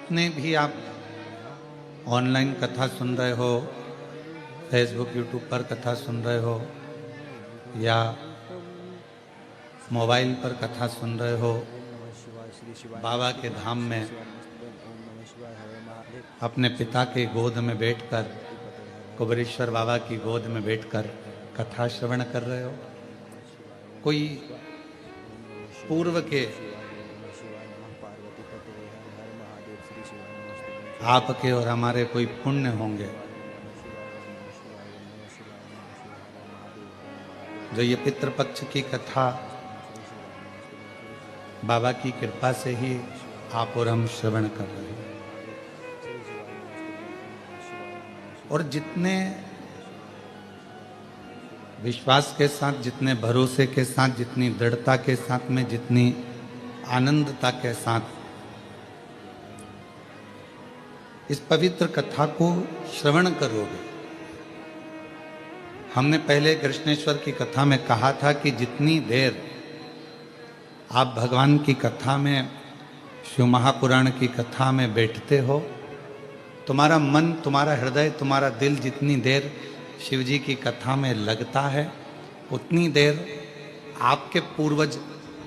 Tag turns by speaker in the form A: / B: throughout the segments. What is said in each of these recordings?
A: जितने भी आप ऑनलाइन कथा सुन रहे हो, फेसबुक यूट्यूब पर कथा सुन रहे हो या मोबाइल पर कथा सुन रहे हो, बाबा के धाम में अपने पिता के गोद में बैठकर, कुबेरेश्वर बाबा की गोद में बैठकर कथा श्रवण कर रहे हो। कोई पूर्व के आपके और हमारे कोई पुण्य होंगे जो ये पितृपक्ष की कथा बाबा की कृपा से ही आप और हम श्रवण कर रहे हैं। और जितने विश्वास के साथ, जितने भरोसे के साथ, जितनी दृढ़ता के साथ में, जितनी आनंदता के साथ इस पवित्र कथा को श्रवण करोगे। हमने पहले कृष्णेश्वर की कथा में कहा था कि जितनी देर आप भगवान की कथा में, शिव महापुराण की कथा में बैठते हो, तुम्हारा मन, तुम्हारा हृदय, तुम्हारा दिल जितनी देर शिव जी की कथा में लगता है, उतनी देर आपके पूर्वज,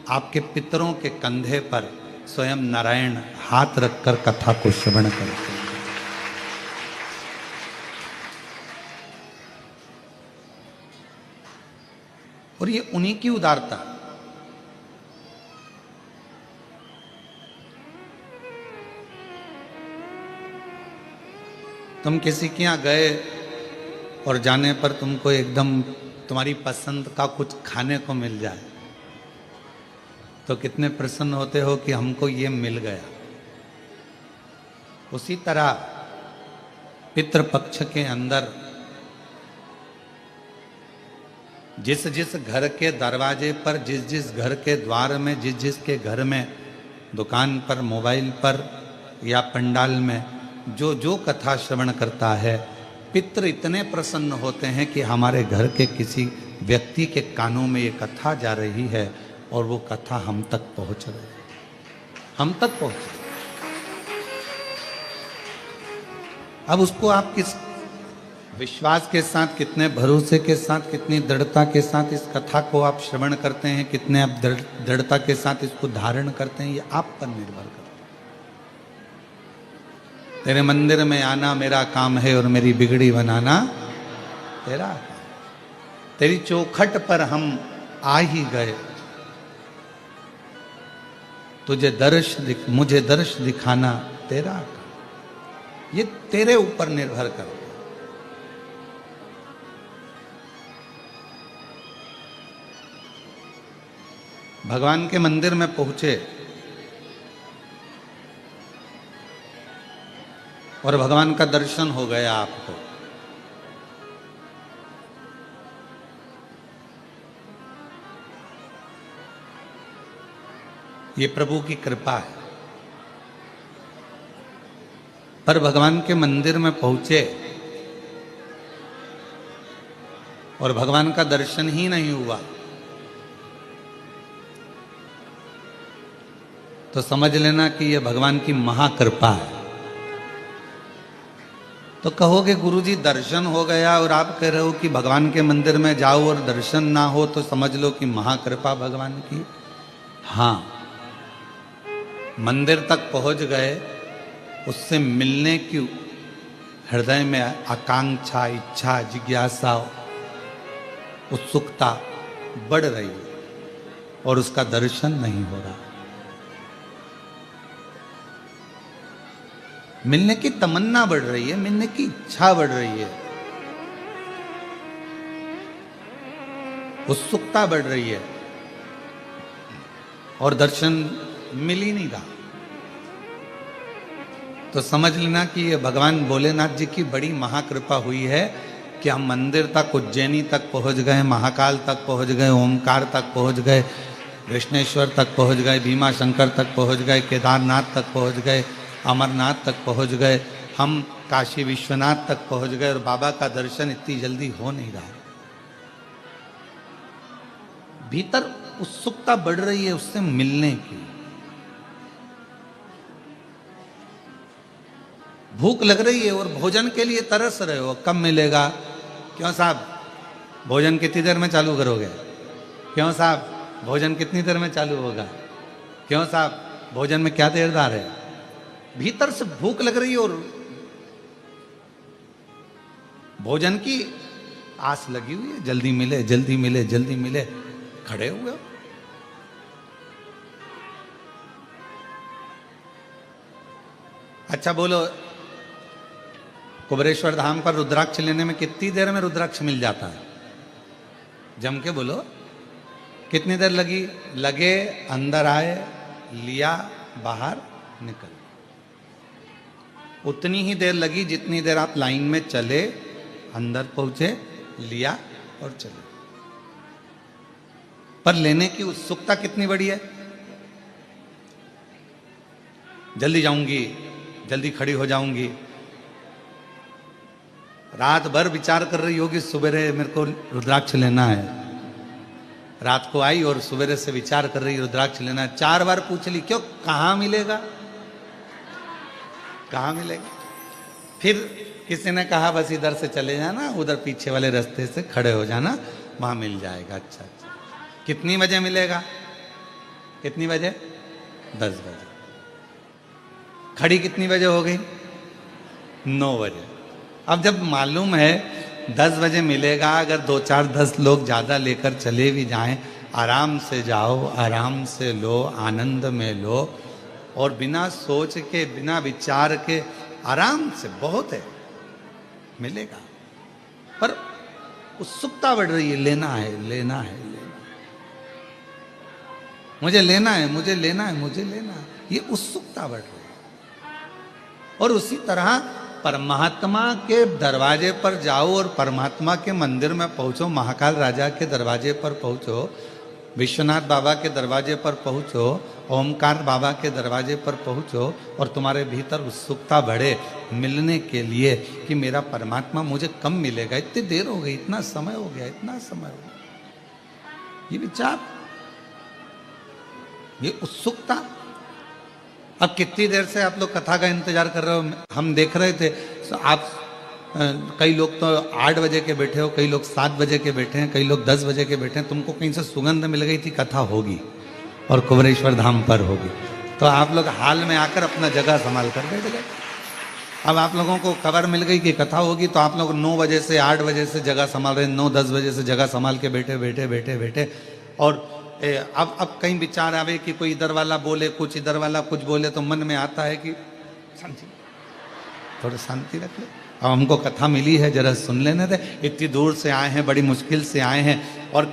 A: आपके पितरों के कंधे पर स्वयं नारायण हाथ रखकर कथा को श्रवण करते हैं। और ये उन्हीं की उदारता। तुम किसी के यहाँ गए और जाने पर तुमको एकदम तुम्हारी पसंद का कुछ खाने को मिल जाए तो कितने प्रसन्न होते हो कि हमको ये मिल गया। उसी तरह पितृपक्ष के अंदर जिस जिस घर के दरवाजे पर, जिस जिस घर के द्वार में, जिस जिस के घर में, दुकान पर, मोबाइल पर या पंडाल में जो जो कथा श्रवण करता है, पितृ इतने प्रसन्न होते हैं कि हमारे घर के किसी व्यक्ति के कानों में ये कथा जा रही है और वो कथा हम तक पहुंच रही है, हम तक पहुंच रही। अब उसको आप किस विश्वास के साथ, कितने भरोसे के साथ, कितनी दृढ़ता के साथ इस कथा को आप श्रवण करते हैं, कितने आप दृढ़ता के साथ इसको धारण करते हैं, ये आप पर निर्भर करता है। तेरे मंदिर में आना मेरा काम है और मेरी बिगड़ी बनाना तेरा काम। तेरी चौखट पर हम आ ही गए, तुझे मुझे दर्श दिखाना तेरा काम। ये तेरे ऊपर निर्भर करता है। भगवान के मंदिर में पहुंचे और भगवान का दर्शन हो गया आपको, ये प्रभु की कृपा है। पर भगवान के मंदिर में पहुंचे और भगवान का दर्शन ही नहीं हुआ तो समझ लेना कि यह भगवान की महाकृपा है। तो कहोगे गुरुजी दर्शन हो गया और आप कह रहे हो कि भगवान के मंदिर में जाओ और दर्शन ना हो तो समझ लो कि महाकृपा भगवान की। हाँ, मंदिर तक पहुंच गए, उससे मिलने की हृदय में आकांक्षा, इच्छा, जिज्ञासा, उत्सुकता बढ़ रही है और उसका दर्शन नहीं हो रहा। मिलने की तमन्ना बढ़ रही है, मिलने की इच्छा बढ़ रही है, उत्सुकता बढ़ रही है और दर्शन मिल ही नहीं रहा। तो समझ लेना कि ये भगवान भोलेनाथ जी की बड़ी महाकृपा हुई है कि हम मंदिर तक, उज्जैनी तक पहुंच गए, महाकाल तक पहुंच गए, ओमकार तक पहुंच गए, कृष्णेश्वर तक पहुंच गए, भीमा शंकर तक पहुंच गए, केदारनाथ तक पहुंच गए, अमरनाथ तक पहुंच गए, हम काशी विश्वनाथ तक पहुंच गए और बाबा का दर्शन इतनी जल्दी हो नहीं रहा। भीतर उत्सुकता बढ़ रही है उससे मिलने की। भूख लग रही है और भोजन के लिए तरस रहे हो, कब मिलेगा? क्यों साहब भोजन कितनी देर में चालू करोगे? क्यों साहब भोजन कितनी देर में चालू होगा? क्यों साहब भोजन में क्या देरदार है? भीतर से भूख लग रही है और भोजन की आस लगी हुई है, जल्दी मिले जल्दी मिले जल्दी मिले, खड़े हुए हो। अच्छा बोलो, कुबेरेश्वर धाम पर रुद्राक्ष लेने में कितनी देर में रुद्राक्ष मिल जाता है? जम के बोलो, कितनी देर लगी? लगे, अंदर आए, लिया, बाहर निकल। उतनी ही देर लगी जितनी देर आप लाइन में चले, अंदर पहुंचे, लिया और चले। पर लेने की उत्सुकता कितनी बड़ी है? जल्दी जाऊंगी, जल्दी खड़ी हो जाऊंगी। रात भर विचार कर रही होगी, सुबह मेरे को रुद्राक्ष लेना है। रात को आई और सवेरे से विचार कर रही रुद्राक्ष लेना है। 4 बार पूछ ली, क्यों, कहां मिलेगा, कहां मिलेगा? फिर किसी ने कहा बस इधर से चले जाना, उधर पीछे वाले रास्ते से खड़े हो जाना, वहां मिल जाएगा। अच्छा अच्छा, कितनी बजे मिलेगा? कितनी बजे? 10 बजे। खड़ी कितनी बजे हो गई? 9 बजे। अब जब मालूम है 10 बजे मिलेगा, अगर 2-4-10 लोग ज़्यादा लेकर चले भी जाएं, आराम से जाओ, आराम से लो, आनंद में लो, और बिना सोच के, बिना विचार के, आराम से, बहुत है, मिलेगा। पर उत्सुकता बढ़ रही है, लेना है, लेना है, लेना, मुझे लेना है, मुझे लेना है, मुझे लेना है, ये उत्सुकता बढ़ रही है। और उसी तरह परमात्मा के दरवाजे पर जाओ और परमात्मा के मंदिर में पहुंचो, महाकाल राजा के दरवाजे पर पहुंचो, विश्वनाथ बाबा के दरवाजे पर पहुंचो, ओमकार बाबा के दरवाजे पर पहुंचो, और तुम्हारे भीतर उत्सुकता बढ़े मिलने के लिए कि मेरा परमात्मा मुझे कब मिलेगा, इतनी देर हो गई, इतना समय हो गया, इतना समय हो गया, ये विचार, ये उत्सुकता। अब कितनी देर से आप लोग कथा का इंतजार कर रहे हो? हम देख रहे थे, आप कई लोग तो 8 बजे के बैठे हो, कई लोग 7 बजे के बैठे हैं, कई लोग 10 बजे के बैठे हैं। तुमको कहीं से सुगंध मिल गई थी कथा होगी और कुबेरेश्वर धाम पर होगी, तो आप लोग हाल में आकर अपना जगह संभाल कर बैठ गए। अब आप लोगों को खबर मिल गई कि कथा होगी, तो आप लोग 9 बजे से 8 बजे से जगह संभाल रहे, 9-10 बजे से जगह संभाल के बैठे बैठे बैठे बैठे। और अब कहीं विचार आवे कि कोई इधर वाला बोले कुछ, इधर वाला कुछ बोले, तो मन में आता है कि शांति, थोड़ा शांति रख ले। अब हमको कथा मिली है, जरा सुन लेने दे, इतनी दूर से आए हैं, बड़ी मुश्किल से आए हैं, और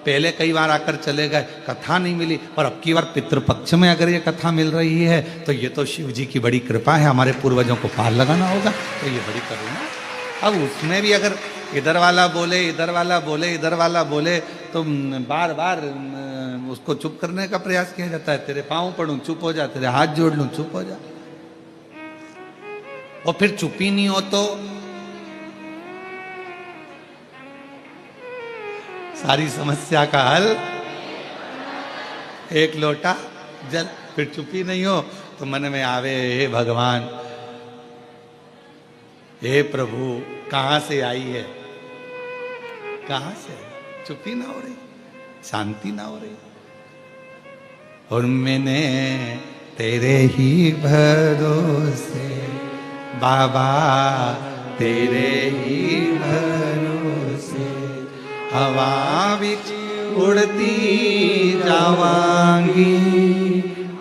A: पहले कई बार आकर चले गए, कथा नहीं मिली, और अब की बार पितृपक्ष में अगर ये कथा मिल रही है तो ये तो शिव जी की बड़ी कृपा है, हमारे पूर्वजों को पार लगाना होगा, तो ये बड़ी करुणा। अब उसमें भी अगर इधर वाला बोले, इधर वाला बोले, इधर वाला बोले, तो बार बार उसको चुप करने का प्रयास किया जाता है। तेरे पाँव पड़ूं, चुप हो जा, तेरे हाथ जोड़ लूं, चुप हो जा। और फिर चुप ही नहीं हो तो सारी समस्या का हल एक लोटा जल। फिर चुप ही नहीं हो तो मन में आवे, हे भगवान, हे प्रभु, कहां से आई है, कहां से? चुप ही ना हो रही, शांति ना हो रही। और मैंने तेरे ही भरोसे बाबा, तेरे ही भरोसे हवा विच उड़ती जावांगी,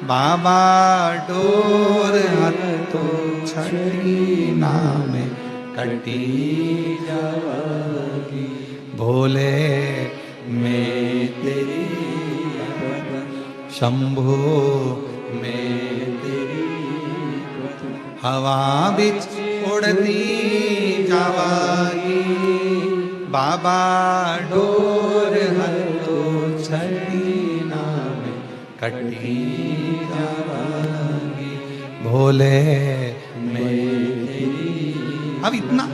A: बाबा डोर हथों छड़ी नाम कटी जावांगी, भोले मैं तेरी शंभो मैं तेरी हवा बिच उड़ती जावागी, बाबा डोर हथों छड़ी नाम कटी जावागी, भोले मैं तेरी। अब इतना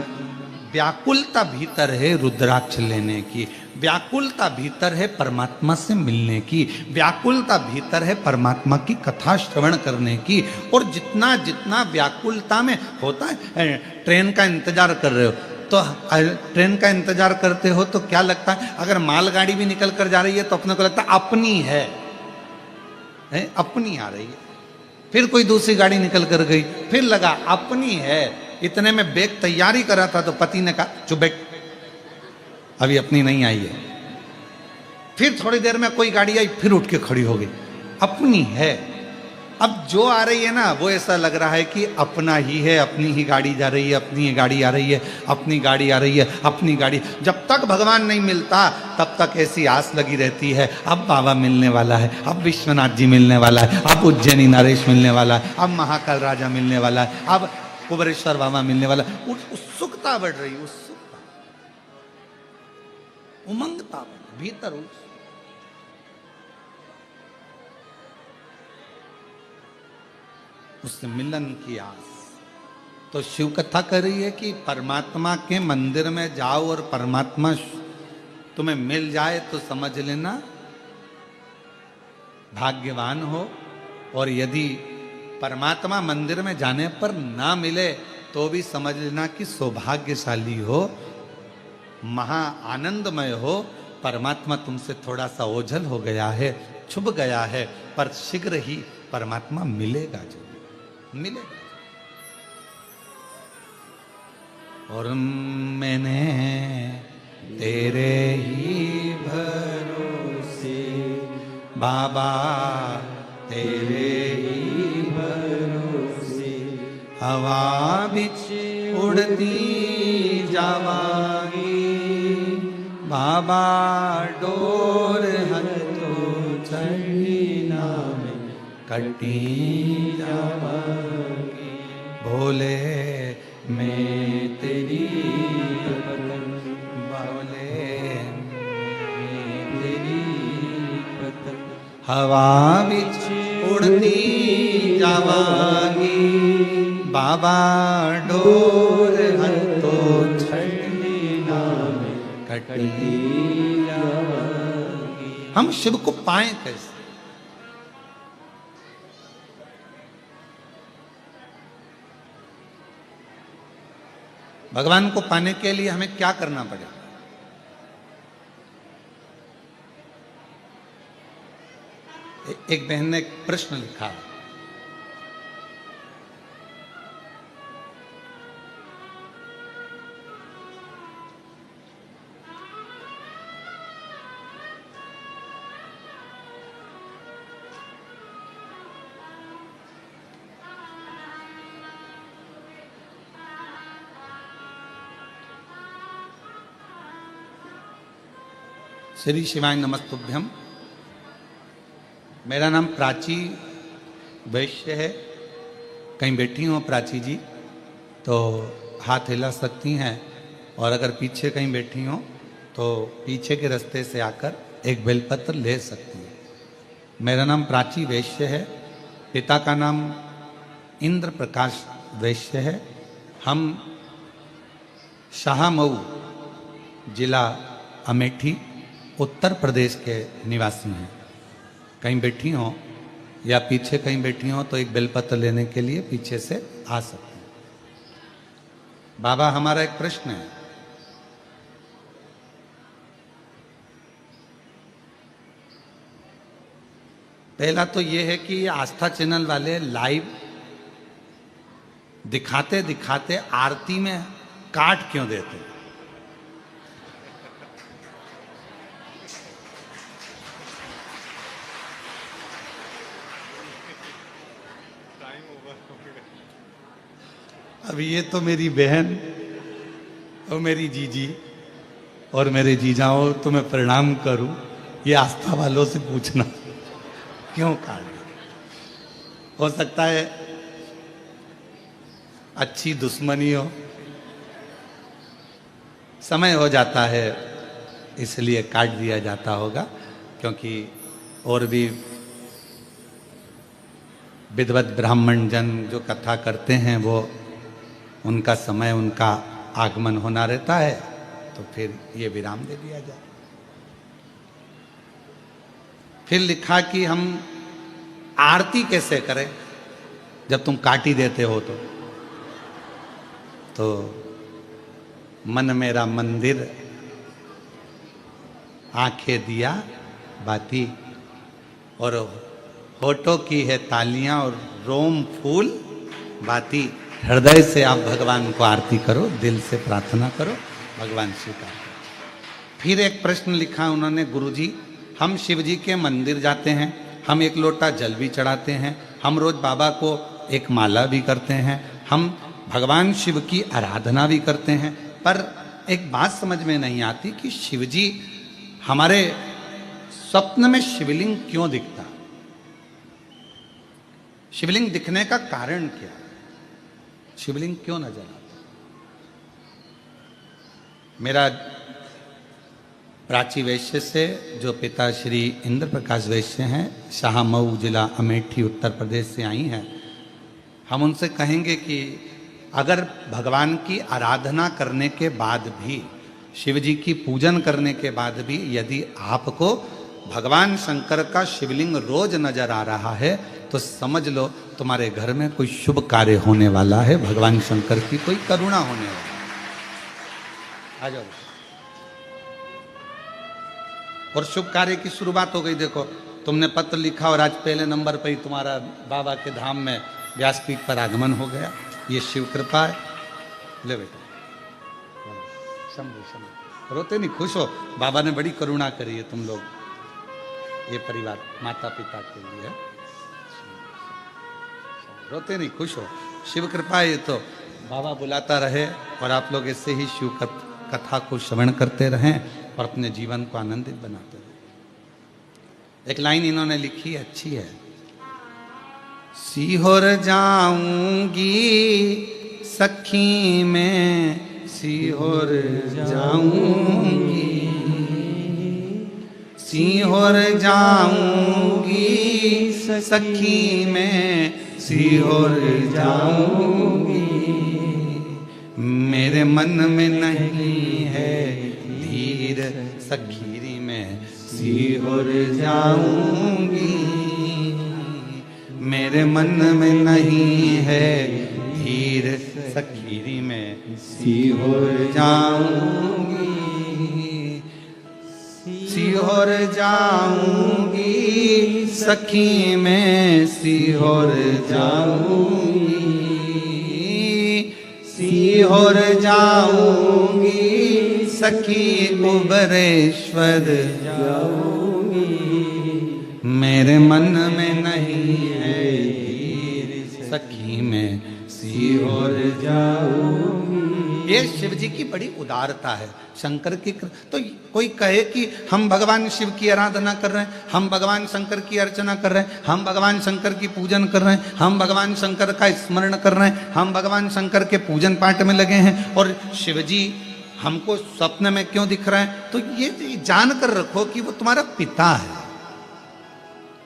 A: व्याकुलता भीतर है रुद्राक्ष लेने की, व्याकुलता भीतर है परमात्मा से मिलने की, व्याकुलता भीतर है परमात्मा की कथा श्रवण करने की। और जितना जितना व्याकुलता में होता है, ट्रेन का इंतजार कर रहे हो तो ट्रेन का इंतजार करते हो तो क्या लगता है, अगर मालगाड़ी भी निकल कर जा रही है तो अपने को लगता है अपनी है, अपनी आ रही है। फिर कोई दूसरी गाड़ी निकल कर गई, फिर लगा अपनी है। इतने में बैग तैयारी करा था तो पति ने कहा चुप बैठ, अभी अपनी नहीं आई है। फिर थोड़ी देर में कोई गाड़ी आई, फिर उठ के खड़ी हो गई, अपनी है। अब जो आ रही है ना वो ऐसा लग रहा है कि अपना ही है, अपनी ही गाड़ी जा रही है, अपनी ही गाड़ी आ रही है, अपनी गाड़ी आ रही है, अपनी गाड़ी। जब तक भगवान नहीं मिलता तब तक ऐसी आस लगी रहती है, अब बाबा मिलने वाला है, अब विश्वनाथ जी मिलने वाला है, अब उज्जैनी नरेश मिलने वाला है, अब महाकाल राजा मिलने वाला है, अब कुबरेश्वर बाबा मिलने वाला। उत्सुकता बढ़ रही, उत्सुकता, उमंगता बढ़ भीतर, उससे मिलन की आस। तो शिव कथा कर रही है कि परमात्मा के मंदिर में जाओ और परमात्मा तुम्हें मिल जाए तो समझ लेना भाग्यवान हो, और यदि परमात्मा मंदिर में जाने पर ना मिले तो भी समझ लेना कि सौभाग्यशाली हो, महा आनंदमय हो। परमात्मा तुमसे थोड़ा सा ओझल हो गया है, छुप गया है, पर शीघ्र ही परमात्मा मिलेगा, जो मिलेगा। और मैंने तेरे ही भरोसे बाबा, तेरे ही भरोसे हवा बिच उड़ती जावागी, बाबा डोर हथो चढ़ी नाम कटी जावागी। भोले मैं तेरी पतन, भोले मैं तेरी पतन हवा बिच उड़ती जावागी, बाबा डोर हथो छड़ी नाम कटी जावागी। हम शिव को पाएं कैसे? भगवान को पाने के लिए हमें क्या करना पड़ेगा? एक बहन ने एक प्रश्न लिखा, श्री शिवाय नमस्तुभ्यम। मेरा नाम प्राची वैश्य है। कहीं बैठी हो प्राची जी तो हाथ हिला सकती हैं, और अगर पीछे कहीं बैठी हो तो पीछे के रास्ते से आकर एक बेलपत्र ले सकती हैं। मेरा नाम प्राची वैश्य है, पिता का नाम इंद्र प्रकाश वैश्य है। हम शाहमऊ जिला अमेठी उत्तर प्रदेश के निवासी हैं। कहीं बैठी हो या पीछे कहीं बैठी हो तो एक बेलपत्र लेने के लिए पीछे से आ सकते हैं। बाबा, हमारा एक प्रश्न है। पहला तो ये है कि आस्था चैनल वाले लाइव दिखाते दिखाते आरती में काट क्यों देते हैं? अब ये तो मेरी बहन और मेरी जीजी और मेरे जीजाओं तो मैं प्रणाम करूं, ये आस्था वालों से पूछना क्यों काट? हो सकता है अच्छी दुश्मनी हो, समय हो जाता है इसलिए काट दिया जाता होगा, क्योंकि और भी विद्वत ब्राह्मण जन जो कथा करते हैं वो उनका समय उनका आगमन होना रहता है तो फिर ये विराम दे दिया जाए। फिर लिखा कि हम आरती कैसे करें जब तुम काटी देते हो तो मन मेरा मंदिर, आंखें दिया बाती, और होठों की है तालियां और रोम फूल बाती। हृदय से आप भगवान को आरती करो, दिल से प्रार्थना करो, भगवान स्वीकार करो। फिर एक प्रश्न लिखा उन्होंने, गुरुजी हम शिव जी के मंदिर जाते हैं, हम एक लोटा जल भी चढ़ाते हैं, हम रोज बाबा को एक माला भी करते हैं, हम भगवान शिव की आराधना भी करते हैं, पर एक बात समझ में नहीं आती कि शिव जी हमारे स्वप्न में शिवलिंग क्यों दिखता, शिवलिंग दिखने का कारण क्या, शिवलिंग क्यों नजर आता। मेरा प्राची वैश्य से जो पिता श्री इंद्र प्रकाश वैश्य हैं, शाहमऊ जिला अमेठी उत्तर प्रदेश से आई हैं, हम उनसे कहेंगे कि अगर भगवान की आराधना करने के बाद भी, शिव जी की पूजन करने के बाद भी यदि आपको भगवान शंकर का शिवलिंग रोज नजर आ रहा है तो समझ लो तुम्हारे घर में कोई शुभ कार्य होने वाला है, भगवान शंकर की कोई करुणा होने वाली है। आ जाओ। और शुभ कार्य की शुरुआत हो गई। देखो तुमने पत्र लिखा और आज पहले नंबर पर ही तुम्हारा बाबा के धाम में व्यासपीठ पर आगमन हो गया, ये शिव कृपा है। ले बेटा शंभु शंभु, रोते नहीं, खुश हो, बाबा ने बड़ी करुणा करी है तुम लोग, ये परिवार माता पिता के लिए, रोते नहीं, खुश हो, शिव कृपा है। ये तो बाबा बुलाता रहे और आप लोग ऐसे ही शिव कथा को श्रवण करते रहें और अपने जीवन को आनंदित बनाते रहें। एक लाइन इन्होंने लिखी अच्छी है, सीहोर जाऊंगी सखी में, सीहोर जाऊंगी, सीहोर जाऊंगी सखी में, सीहोर जाऊंगी, मेरे मन में नहीं है धीर सखीरी में, सीहोर जाऊंगी, मेरे मन में नहीं है धीर सखीरी में, सीहोर जाऊंगी, सीहोर जाऊंगी सखी में, सीहोर जाऊंगी, सीहोर जाऊंगी सखी कुबरेश्वर जाऊंगी, मेरे मन में नहीं है धीर सखी में, सीहोर जाऊंगी। ये शिव जी की बड़ी उदारता है, शंकर की। तो कोई कहे कि हम भगवान शिव की आराधना कर रहे हैं, हम भगवान शंकर की अर्चना कर रहे हैं, हम भगवान शंकर की पूजन कर रहे हैं, हम भगवान शंकर का स्मरण कर रहे हैं, हम भगवान शंकर के पूजन पाठ में लगे हैं, और शिव जी हमको स्वप्न में क्यों दिख रहे हैं। तो ये जान कर रखो कि वो तुम्हारा पिता है,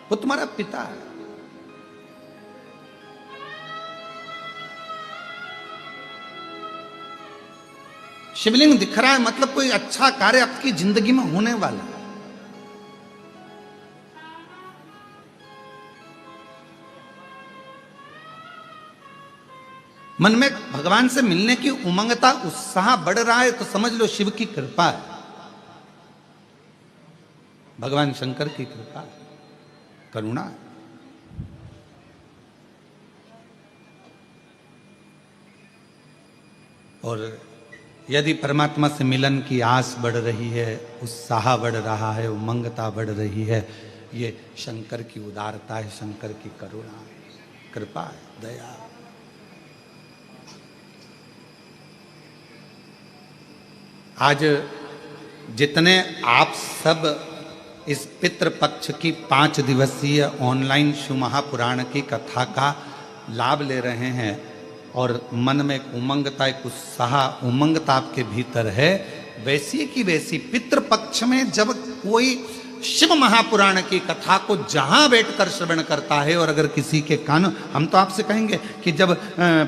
A: वो तुम्हारा पिता है। शिवलिंग दिख रहा है मतलब कोई अच्छा कार्य आपकी जिंदगी में होने वाला है। मन में भगवान से मिलने की उमंगता, उत्साह बढ़ रहा है तो समझ लो शिव की कृपा है, भगवान शंकर की कृपा है, करुणा है। और यदि परमात्मा से मिलन की आस बढ़ रही है, उत्साह बढ़ रहा है, उमंगता बढ़ रही है, ये शंकर की उदारता है, शंकर की करुणा है, कृपा है, दया। आज जितने आप सब इस पितृपक्ष की 5 दिवसीय ऑनलाइन शिव महापुराण की कथा का लाभ ले रहे हैं और मन में एक उमंगता, एक उत्साह, उमंगता आपके भीतर है, वैसी की वैसी पितृपक्ष में जब कोई शिव महापुराण की कथा को जहां बैठकर श्रवण करता है, और अगर किसी के कान, हम तो आपसे कहेंगे कि जब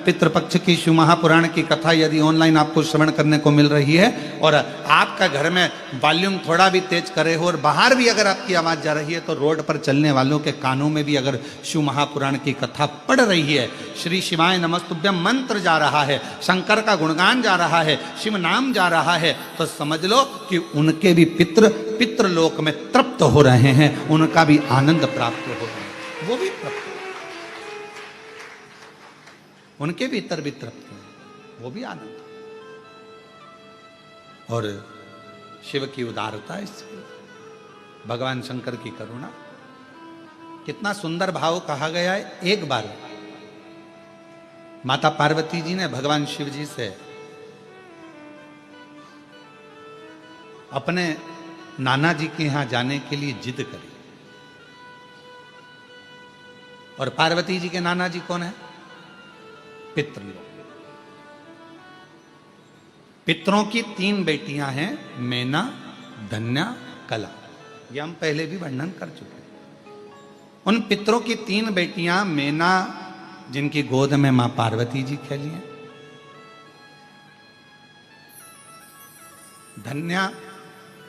A: पितृपक्ष की शिव महापुराण की कथा यदि ऑनलाइन आपको श्रवण करने को मिल रही है और आपका घर में वॉल्यूम थोड़ा भी तेज करे हो और बाहर भी अगर आपकी आवाज जा रही है, तो रोड पर चलने वालों के कानों में भी अगर शिव महापुराण की कथा पढ़ रही है, श्री शिवाय नमस्तुभ्यम मंत्र जा रहा है, शंकर का गुणगान जा रहा है, शिव नाम जा रहा है, तो समझ लो कि उनके भी पितृलोक में तृप्त हो रहे हैं, उनका भी आनंद प्राप्त हो रहा है, वो भी तृप्त, उनके भीतर भी तृप्त है, वो भी आनंद। और शिव की उदारता, इसमें भगवान शंकर की करुणा, कितना सुंदर भाव कहा गया है। एक बार माता पार्वती जी ने भगवान शिव जी से अपने नाना जी के यहां जाने के लिए जिद करी, और पार्वती जी के नाना जी कौन है? पितृलोक। पितरों की 3 बेटियां हैं, मैना, धन्या, कला, ये हम पहले भी वर्णन कर चुके हैं। उन पितरों की 3 बेटियां, मैना जिनकी गोद में मां पार्वती जी खेली हैं, धन्या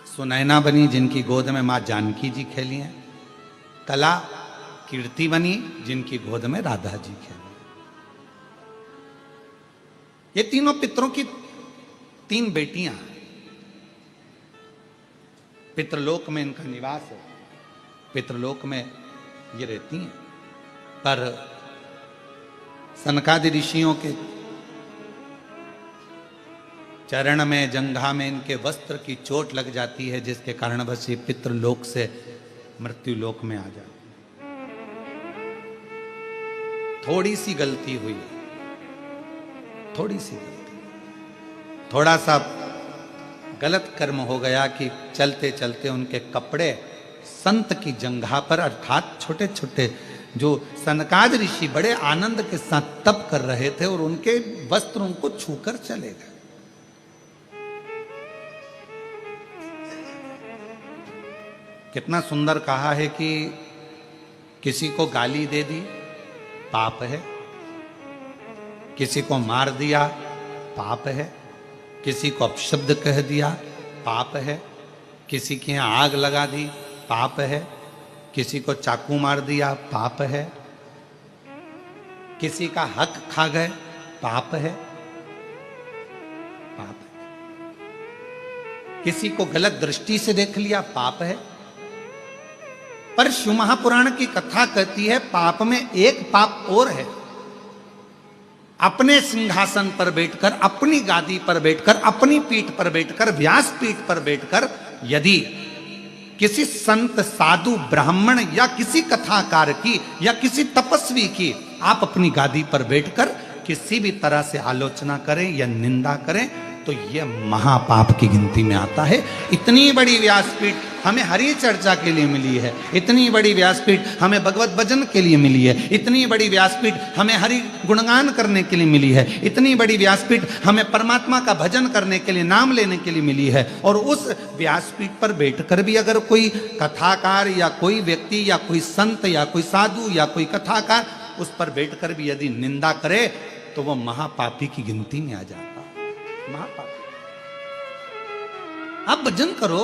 A: सुनैना बनी जिनकी गोद में मां जानकी जी खेली हैं, कला कीर्ति बनी जिनकी गोद में राधा जी खेली। ये तीनों पितरों की 3 बेटियां, पितृलोक में इनका निवास है, पितृलोक में ये रहती हैं। पर सनकादि ऋषियों के चरण में, जंघा में इनके वस्त्र की चोट लग जाती है, जिसके कारण बस ये पितृलोक से मृत्यु लोक में आ जाती है। थोड़ी सी गलती हुई है, थोड़ी सी गलती, थोड़ा सा गलत कर्म हो गया कि चलते चलते उनके कपड़े संत की जंघा पर, अर्थात छोटे छोटे जो सनकाद ऋषि बड़े आनंद के साथ तप कर रहे थे, और उनके वस्त्र उनको छूकर चले गए। कितना सुंदर कहा है कि किसी को गाली दे दी पाप है, किसी को मार दिया पाप है, किसी को अपशब्द कह दिया पाप है, किसी के यहाँ आग लगा दी पाप है, किसी को चाकू मार दिया पाप है, किसी का हक खा गए पाप है, पाप है, किसी को गलत दृष्टि से देख लिया पाप है। पर शिव महापुराण की कथा कहती है पाप में एक पाप और है, अपने सिंहासन पर बैठकर, अपनी गादी पर बैठकर, अपनी पीठ पर बैठकर, व्यास पीठ पर बैठकर यदि किसी संत, साधु, ब्राह्मण या किसी कथाकार की या किसी तपस्वी की आप अपनी गादी पर बैठकर किसी भी तरह से आलोचना करें या निंदा करें, तो यह महापाप की गिनती में आता है। इतनी बड़ी व्यासपीठ हमें हरि चर्चा के लिए मिली है, इतनी बड़ी व्यासपीठ हमें भगवत भजन के लिए मिली है, इतनी बड़ी व्यासपीठ हमें हरि गुणगान करने के लिए मिली है, इतनी बड़ी व्यासपीठ हमें परमात्मा का भजन करने के लिए, नाम लेने के लिए मिली है। और उस व्यासपीठ पर बैठकर भी अगर कोई कथाकार या कोई व्यक्ति या कोई संत या कोई साधु या कोई कथाकार उस पर बैठकर भी यदि निंदा करे, तो वो महापापी की गिनती में आ जाता। महापापी। आप भजन करो,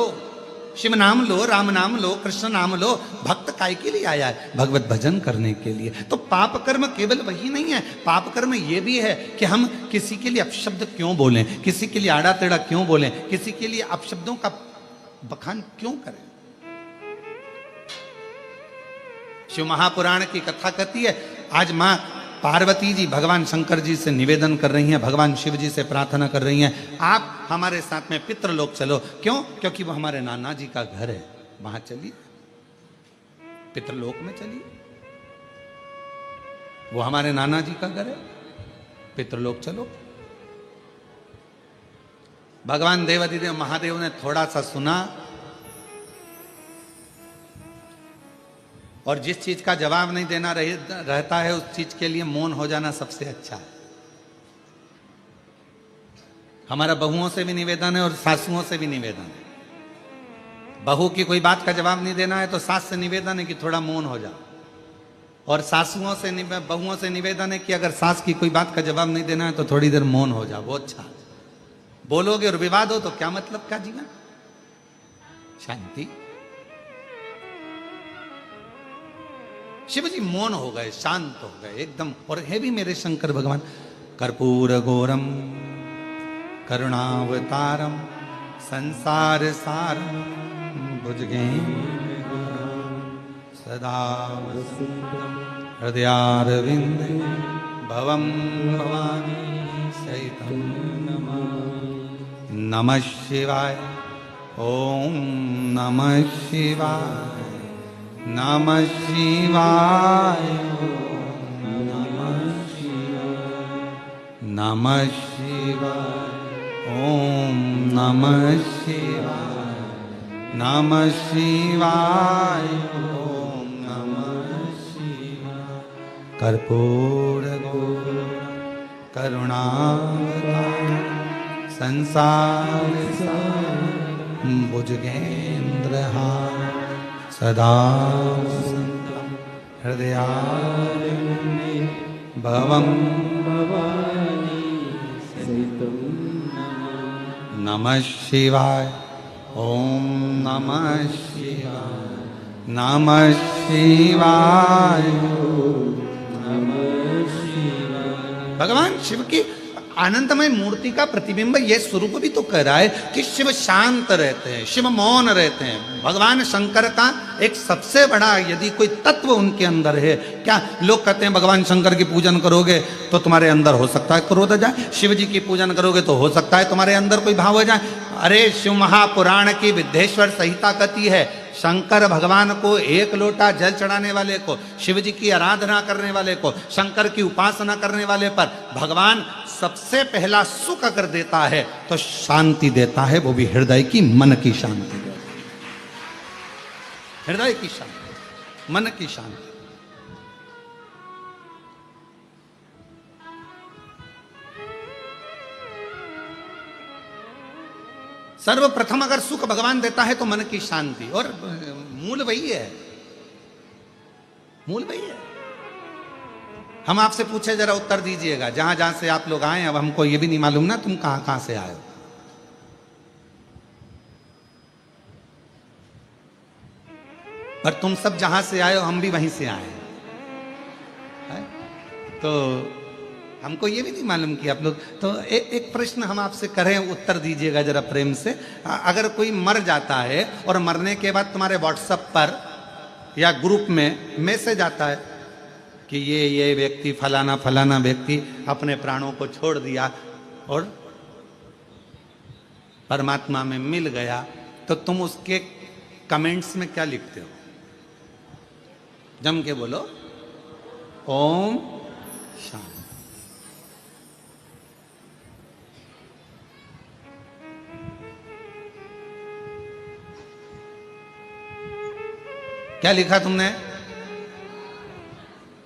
A: शिव नाम लो, राम नाम लो, कृष्ण नाम लो। भक्त काय के लिए आया है? भगवत भजन करने के लिए। तो पाप कर्म केवल वही नहीं है, पाप कर्म ये भी है कि हम किसी के लिए अपशब्द क्यों बोलें, किसी के लिए आड़ा टेढ़ा क्यों बोलें, किसी के लिए अपशब्दों का बखान क्यों करें। शिव महापुराण की कथा कहती है, आज मां पार्वती जी भगवान शंकर जी से निवेदन कर रही हैं, भगवान शिव जी से प्रार्थना कर रही हैं, आप हमारे साथ में पितृलोक चलो। क्यों? क्योंकि वो हमारे नाना जी का घर है, वहां चलिए, पितृलोक में चलिए। वो हमारे नाना जी का घर है, पितृलोक चलो। भगवान देवाधिदेव महादेव ने थोड़ा सा सुना, और जिस चीज का जवाब नहीं देना रहता है, उस चीज के लिए मौन हो जाना सबसे अच्छा है। हमारा बहुओं से भी निवेदन है और सासुओं से भी निवेदन है, बहू की कोई बात का जवाब नहीं देना है तो सास से निवेदन है कि थोड़ा मौन हो जाओ, और सासुओं से बहुओं से निवेदन है कि अगर सास की कोई बात का जवाब नहीं देना है तो थोड़ी देर मौन हो जाओ, वो अच्छा। बोलोगे और विवाद हो तो क्या मतलब का जीवन? शांति। शिव जी मौन हो गए, शांत हो गए एकदम। और है भी मेरे शंकर भगवान, कर्पूर गौरम करुणावतारम संसार सारम भुजगेन्द्र सदा हृदयारविंदे भवम भवानी सहितं नमः शिवाय। ओम नमः शिवाय, नमः शिवाय, नमः शिवाय, नमः शिवाय, ओम नमः शिवाय, नमः शिवाय, ओम नमः शिवाय। कर्पूर गौरम करुणावतारम संसार सारम भुजगेन्द्रहारं सदा हृदयारविंदे भवं भवानी सहितं नमः शिवाय। ओम नमः शिवाय, नमः शिवाय, नमः शिवाय। भगवान शिव की आनंदमय मूर्ति का प्रतिबिंब यह स्वरूप भी तो कह रहा है कि शिव शांत रहते हैं, शिव मौन रहते हैं। भगवान शंकर का एक सबसे बड़ा यदि कोई तत्व उनके अंदर है, क्या लोग कहते हैं भगवान शंकर की पूजन करोगे तो तुम्हारे अंदर हो सकता है क्रोध आ जाए, शिव जी की पूजन करोगे तो हो सकता है तुम्हारे अंदर कोई भाव हो जाए। अरे शिव महापुराण की विद्येश्वर संहिता कहती है, शंकर भगवान को एक लोटा जल चढ़ाने वाले को, शिव जी की आराधना करने वाले को, शंकर की उपासना करने वाले पर भगवान सबसे पहला सुख अगर देता है तो शांति देता है, वो भी हृदय की, मन की शांति देता है। हृदय की शांति, मन की शांति। सर्वप्रथम अगर सुख भगवान देता है तो मन की शांति, और मूल वही है, मूल वही है। हम आपसे पूछे जरा उत्तर दीजिएगा, जहां जहां से आप लोग आए, अब हमको ये भी नहीं मालूम ना तुम कहां कहां से आए हो। पर तुम सब जहां से आए हो हम भी वहीं से आए हैं। तो हमको ये भी नहीं मालूम कि आप लोग, तो एक प्रश्न हम आपसे करें, उत्तर दीजिएगा जरा प्रेम से। अगर कोई मर जाता है और मरने के बाद तुम्हारे व्हाट्सएप पर या ग्रुप में मैसेज आता है कि ये व्यक्ति फलाना फलाना व्यक्ति अपने प्राणों को छोड़ दिया और परमात्मा में मिल गया, तो तुम उसके कमेंट्स में क्या लिखते हो? जम के बोलो, ओम शांति। क्या लिखा तुमने?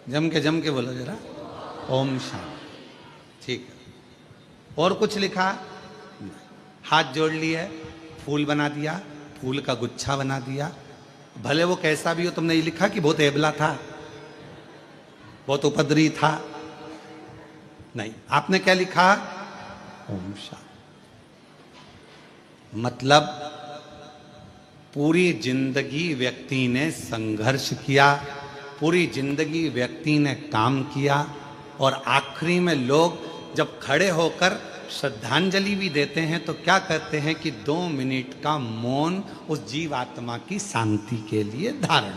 A: जम के बोलो जरा, ओम शांति। ठीक है। और कुछ लिखा? हाथ जोड़ लिए, फूल बना दिया, फूल का गुच्छा बना दिया, भले वो कैसा भी हो। तुमने ये लिखा कि बहुत एबला था, बहुत उपद्रवी था? नहीं, आपने क्या लिखा? ओम शांति। मतलब पूरी जिंदगी व्यक्ति ने संघर्ष किया, पूरी जिंदगी व्यक्ति ने काम किया, और आखिरी में लोग जब खड़े होकर श्रद्धांजलि भी देते हैं तो क्या कहते हैं कि 2 मिनट का मौन उस जीवात्मा की शांति के लिए धारण।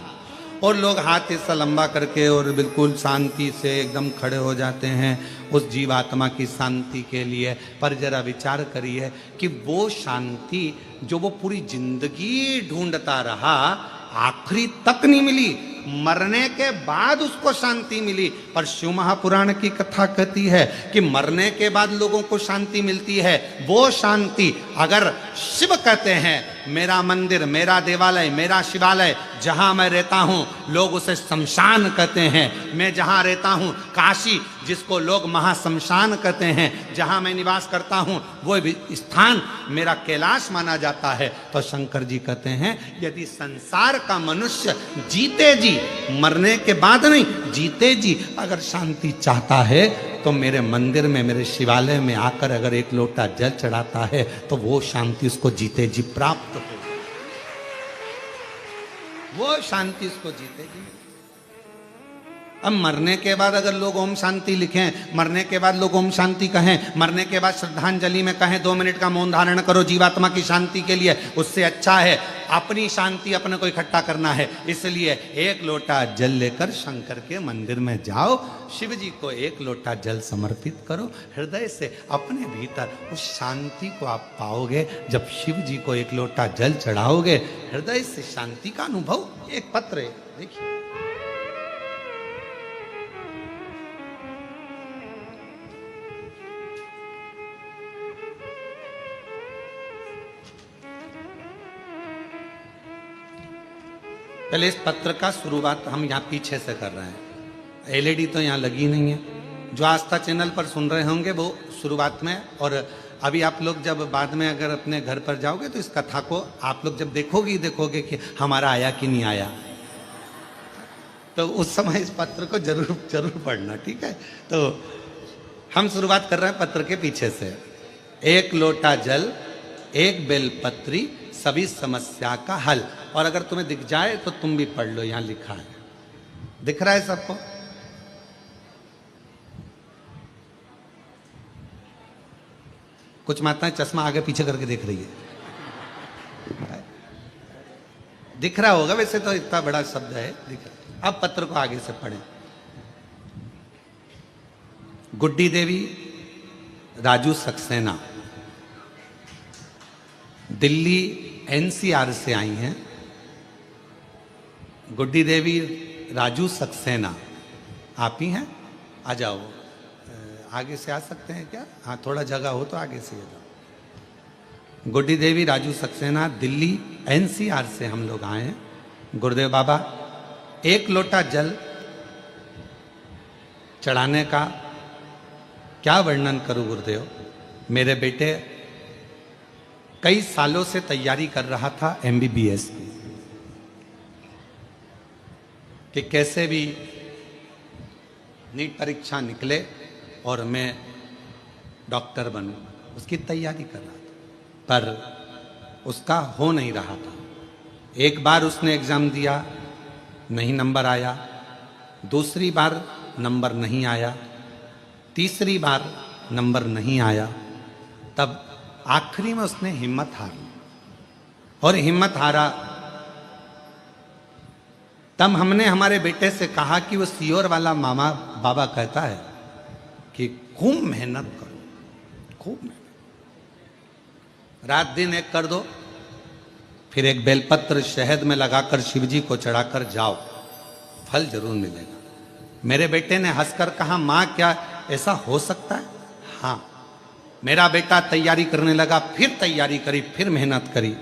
A: और लोग हाथ ऐसा लंबा करके और बिल्कुल शांति से एकदम खड़े हो जाते हैं उस जीवात्मा की शांति के लिए। पर जरा विचार करिए कि वो शांति जो वो पूरी जिंदगी ढूंढता रहा, आखिरी तक नहीं मिली, मरने के बाद उसको शांति मिली। पर शिव महापुराण की कथा कहती है कि मरने के बाद लोगों को शांति मिलती है। वो शांति अगर शिव कहते हैं मेरा मंदिर, मेरा देवालय, मेरा शिवालय, जहां मैं रहता हूं लोग उसे शमशान कहते हैं। मैं जहां रहता हूं काशी, जिसको लोग महाशमशान कहते हैं, जहां मैं निवास करता हूं वो भी स्थान मेरा कैलाश माना जाता है। तो शंकर जी कहते हैं यदि संसार का मनुष्य जीते जी, मरने के बाद नहीं, जीते जी अगर शांति चाहता है तो मेरे मंदिर में, मेरे शिवालय में आकर अगर एक लोटा जल चढ़ाता है तो वो शांति उसको जीते जी प्राप्त हो, वो शांति उसको जीते जी। अब मरने के बाद अगर लोग ओम शांति लिखें, मरने के बाद लोग ओम शांति कहें, मरने के बाद श्रद्धांजलि में कहें 2 मिनट का मौन धारण करो जीवात्मा की शांति के लिए, उससे अच्छा है अपनी शांति अपने को इकट्ठा करना है। इसलिए एक लोटा जल लेकर शंकर के मंदिर में जाओ, शिव जी को एक लोटा जल समर्पित करो, हृदय से अपने भीतर उस शांति को आप पाओगे। जब शिव जी को एक लोटा जल चढ़ाओगे, हृदय से शांति का अनुभव। एक पत्र है, देखिए, पहले इस पत्र का शुरुआत हम यहाँ पीछे से कर रहे हैं। एलईडी तो यहाँ लगी नहीं है। जो आस्था चैनल पर सुन रहे होंगे वो शुरुआत में, और अभी आप लोग जब बाद में अगर अपने घर पर जाओगे तो इस कथा को आप लोग जब देखोगे कि हमारा आया कि नहीं आया, तो उस समय इस पत्र को जरूर पढ़ना, ठीक है। तो हम शुरुआत कर रहे हैं पत्र के पीछे से। एक लोटा जल, एक बेलपत्री, सभी समस्या का हल। और अगर तुम्हें दिख जाए तो तुम भी पढ़ लो, यहां लिखा है, दिख रहा है सबको? कुछ माताएं चश्मा आगे पीछे करके देख रही है, दिख रहा होगा, वैसे तो इतना बड़ा शब्द है, दिख रहा। अब पत्र को आगे से पढ़ें। गुड्डी देवी राजू सक्सेना दिल्ली एनसीआर से आई हैं। गुड्डी देवी राजू सक्सेना, आप ही हैं? आ जाओ, आगे से आ सकते हैं क्या? हाँ, थोड़ा जगह हो तो आगे से आ जाओ। गुड्डी देवी राजू सक्सेना दिल्ली एनसीआर से हम लोग आए हैं। गुरुदेव बाबा, एक लोटा जल चढ़ाने का क्या वर्णन करूं गुरुदेव। मेरे बेटे कई सालों से तैयारी कर रहा था एमबीबीएस की, कि कैसे भी नीट परीक्षा निकले और मैं डॉक्टर बनूं, उसकी तैयारी कर रहा था, पर उसका हो नहीं रहा था। एक बार उसने एग्ज़ाम दिया, नहीं नंबर आया, दूसरी बार नंबर नहीं आया, तीसरी बार नंबर नहीं आया। तब आखिरी में उसने हिम्मत हार ली, और हिम्मत हारा तब हमने हमारे बेटे से कहा कि वो सीहोर वाला मामा बाबा कहता है कि खूब मेहनत करो, खूब मेहनत, रात दिन एक कर दो, फिर एक बेलपत्र शहद में लगाकर शिव जी को चढ़ाकर जाओ, फल जरूर मिलेगा। मेरे बेटे ने हंसकर कहा, माँ क्या ऐसा हो सकता है? हाँ। मेरा बेटा तैयारी करने लगा, फिर तैयारी करी, फिर मेहनत करी,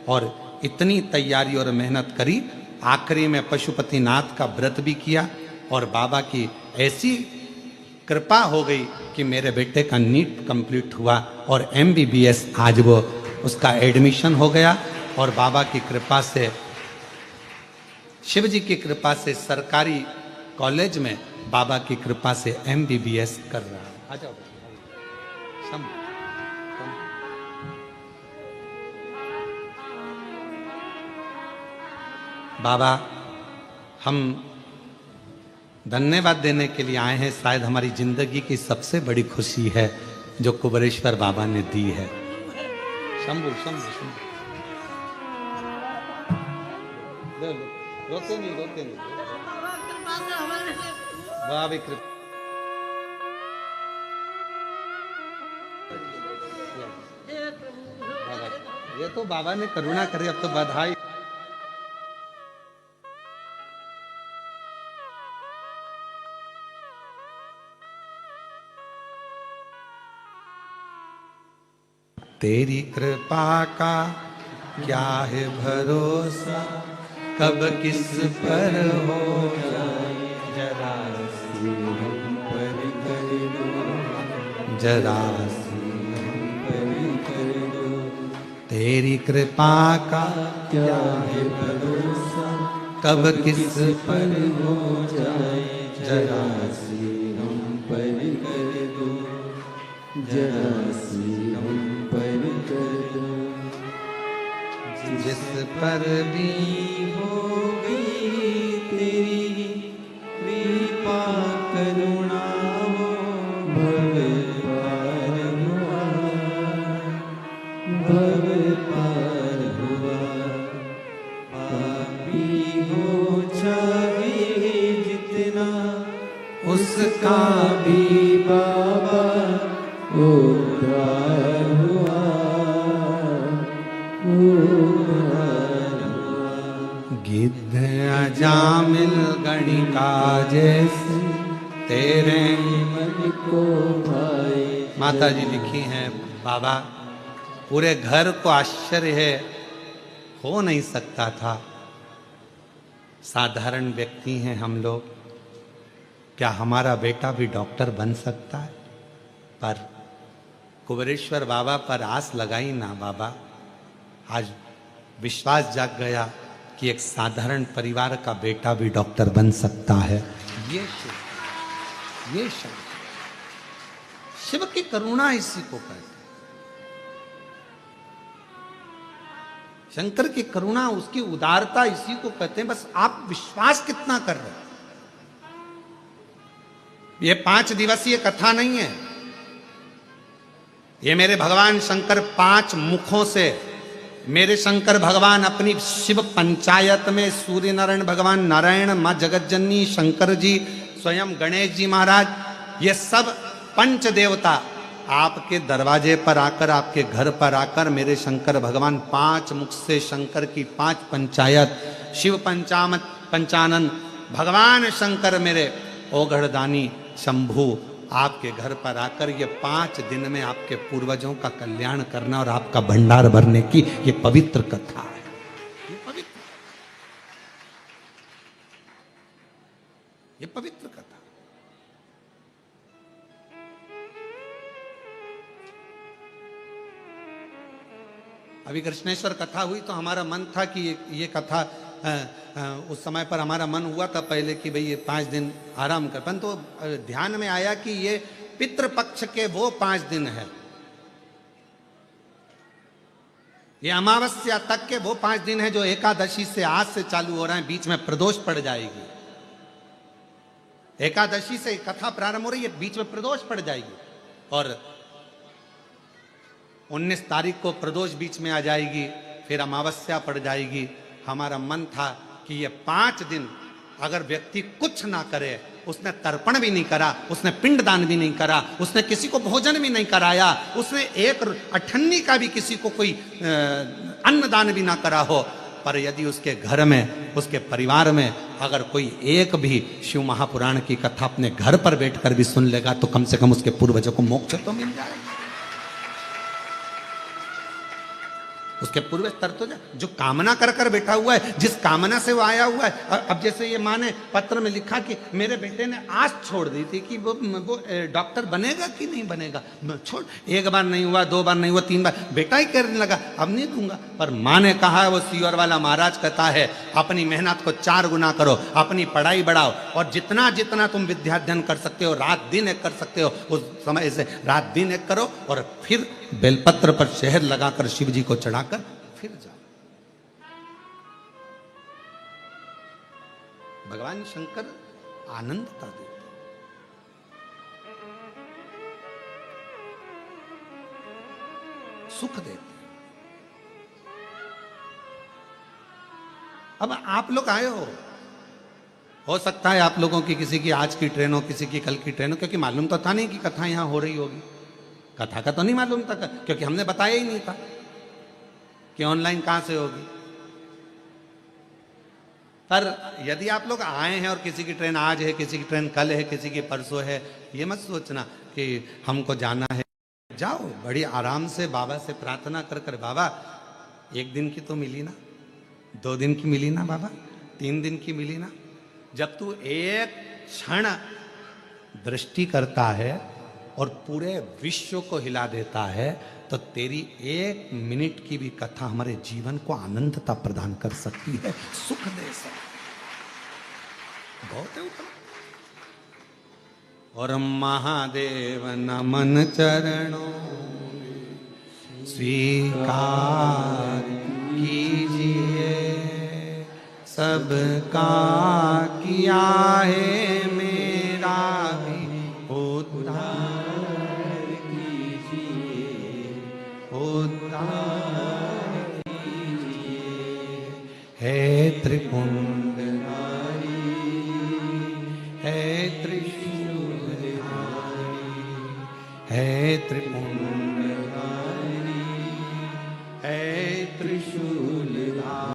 A: और इतनी तैयारी और मेहनत करी, आखिरी में पशुपतिनाथ का व्रत भी किया, और बाबा की ऐसी कृपा हो गई कि मेरे बेटे का नीट कंप्लीट हुआ और एमबीबीएस आज वो उसका एडमिशन हो गया, और बाबा की कृपा से, शिव जी की कृपा से सरकारी कॉलेज में बाबा की कृपा से एमबीबीएस कर रहा है। आ जाओ बाबा, हम धन्यवाद देने के लिए आए हैं। शायद हमारी जिंदगी की सबसे बड़ी खुशी है जो कुबेरेश्वर बाबा ने दी है। शंभू शंभू शंभू, रोके नहीं बाबा कृपा। ये तो बाबा ने करुणा करी, अब तो बधाई। तेरी कृपा का क्या है भरोसा कब किस पर हो जाए, जरा सी हम पर कर दो, जरा सी हम पर कर दो, तेरी कृपा का क्या है भरोसा कब किस पर हो जाए, जरा सी हम पर कर दो, जरा सी हम पर कर दो, जिस पर भी हो गई तेरी कृपा करुणा हो, भव पार हुआ, भव पार हुआ, पापी हो चाहे जितना उसका भी बाबा उद्धार हुआ, उद्धार हुआ। गिद्ध अजामिल गणिका जैसे तेरे मन को भाए। माता जी लिखी हैं, बाबा पूरे घर को आश्चर्य है, हो नहीं सकता था, साधारण व्यक्ति हैं हम लोग, क्या हमारा बेटा भी डॉक्टर बन सकता है? पर कुबेरेश्वर बाबा पर आस लगाई ना बाबा, आज विश्वास जाग गया कि एक साधारण परिवार का बेटा भी डॉक्टर बन सकता है। ये शिव की करुणा इसी को कहते हैं, शंकर की करुणा, उसकी उदारता इसी को कहते हैं। बस आप विश्वास कितना कर रहे हैं। ये 5 दिवसीय कथा नहीं है, ये मेरे भगवान शंकर 5 मुखों से, मेरे शंकर भगवान अपनी शिव पंचायत में सूर्य नारायण भगवान, नारायण, मां जगतजननी, शंकर जी, स्वयं गणेश जी महाराज, ये सब पंच देवता आपके दरवाजे पर आकर, आपके घर पर आकर मेरे शंकर भगवान 5 मुख से शंकर की 5 पंचायत, शिव पंचानन भगवान शंकर मेरे ओघड़दानी शंभु आपके घर पर आकर ये 5 दिन में आपके पूर्वजों का कल्याण करना और आपका भंडार भरने की ये पवित्र कथा है। ये पवित्र कथा। अभी कृष्णेश्वर कथा हुई तो हमारा मन था कि ये कथा उस समय पर हमारा मन हुआ था पहले कि भाई ये 5 दिन आराम कर, परंतु तो ध्यान में आया कि ये पितृपक्ष के वो 5 दिन है, ये अमावस्या तक के वो 5 दिन है जो एकादशी से आज से चालू हो रहे हैं, बीच में प्रदोष पड़ जाएगी। एकादशी से कथा प्रारंभ हो रही है, बीच में प्रदोष पड़ जाएगी और 19 तारीख को प्रदोष बीच में आ जाएगी, फिर अमावस्या पड़ जाएगी। हमारा मन था कि ये 5 दिन अगर व्यक्ति कुछ ना करे, उसने तर्पण भी नहीं करा, उसने पिंडदान भी नहीं करा, उसने किसी को भोजन भी नहीं कराया, उसने एक अठन्नी का भी किसी को कोई अन्नदान भी ना करा हो, पर यदि उसके घर में, उसके परिवार में अगर कोई एक भी शिव महापुराण की कथा अपने घर पर बैठकर भी सुन लेगा तो कम से कम उसके पूर्वजों को मोक्ष तो मिल जाएगा। उसके पूर्वज तर तो जो कामना कर कर बैठा हुआ है, जिस कामना से वो आया हुआ है। अब जैसे ये माँ ने पत्र में लिखा कि मेरे बेटे ने आस छोड़ दी थी कि वो डॉक्टर बनेगा कि नहीं बनेगा, छोड़, 1 बार नहीं हुआ, 2 बार नहीं हुआ, 3 बार, बेटा ही कहने लगा अब नहीं दूंगा। पर माँ ने कहा, वो सीवर वाला महाराज कहता है, अपनी मेहनत को 4 गुना करो, अपनी पढ़ाई बढ़ाओ और जितना जितना तुम विद्याध्ययन कर सकते हो, रात दिन एक कर सकते हो, उस समय से रात दिन एक करो और फिर बेलपत्र पर शहद लगाकर शिव जी को चढ़ाकर फिर जाओ। भगवान शंकर आनंदता देते, सुख देते। अब आप लोग आए हो सकता है आप लोगों की किसी की आज की ट्रेन हो, किसी की कल की ट्रेन हो, क्योंकि मालूम तो था नहीं कि कथा यहां हो रही होगी। कथा का तो नहीं मालूम था, क्योंकि हमने बताया ही नहीं था कि ऑनलाइन कहां से होगी। पर यदि आप लोग आए हैं और किसी की ट्रेन आज है, किसी की ट्रेन कल है, किसी की परसों है, ये मत सोचना कि हमको जाना है। जाओ, बड़ी आराम से बाबा से प्रार्थना कर कर, बाबा 1 दिन की तो मिली ना, 2 दिन की मिली ना बाबा, 3 दिन की मिली ना। जब तू एक क्षण दृष्टि करता है और पूरे विश्व को हिला देता है, तो तेरी 1 मिनट की भी कथा हमारे जीवन को आनंदता प्रदान कर सकती है, सुख दे सकती है। बहुत है ऊपर। और महादेव नमन चरणों स्वीकार कीजिए, सबका किया है मेरा भी उद्धार कीजिए, उद्धार कीजिए। है त्रिपुंडधारी, है त्रिशूलधारी, है त्रिपुंडधारी, है